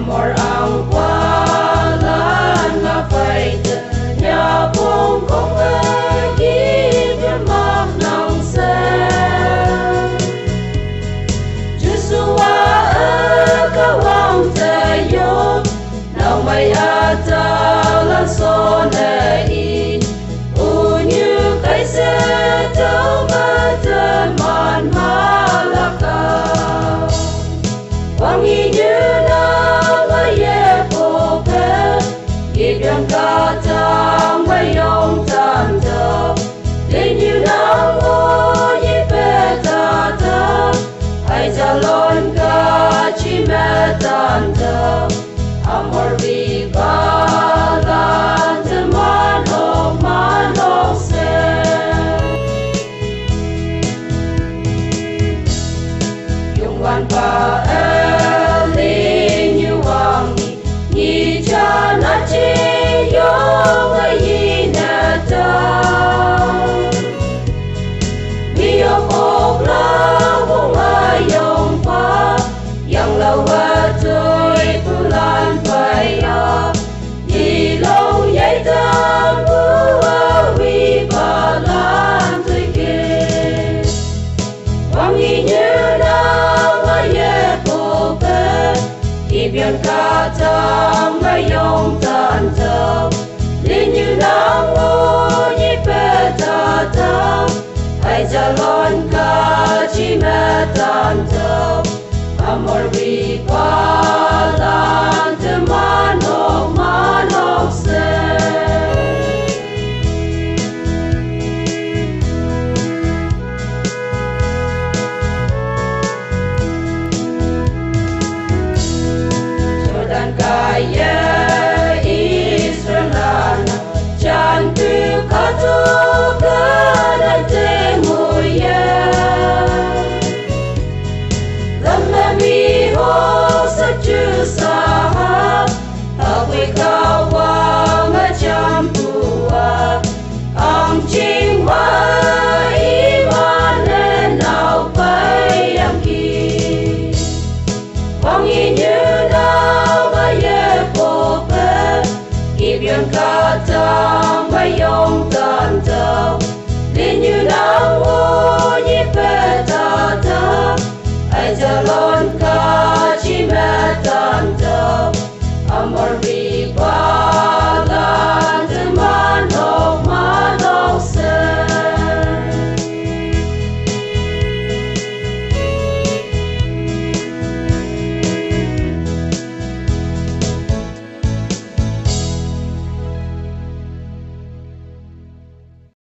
amor ang quala na feita nhà buông không ai kịp mặc nòng sen Chúa ở các vòng trời yêu nào mày ta lan son này như cái xe đâu mà chân màn mà lạc cao quang nghi như nào mà ye phô phê kịp đường ca trang mấy ông tan thờ đến như nào ngô như phê ta thơ hay cha lon ca chỉ mẹ tan thờ amor vi galan man hok se yung wan pa elin như hoàng ni cha na chi yo ai yi na ta mi yo ok la wo ai yong pa yang lâu qua tôi phu lan phải à đi lâu nhảy tâm vua vi ba lan tôi kia quang nghi như nào mà ye phô phê kịp biển ca trang mấy yong tan thơ đến như nào ngô như phê ta thơ hay cha lon ca chỉ mẹ tan thơ amor vi palan te manok se Jordan kaya Israelana chan tu katu kana te muye mi ho sa chu sa ha we ka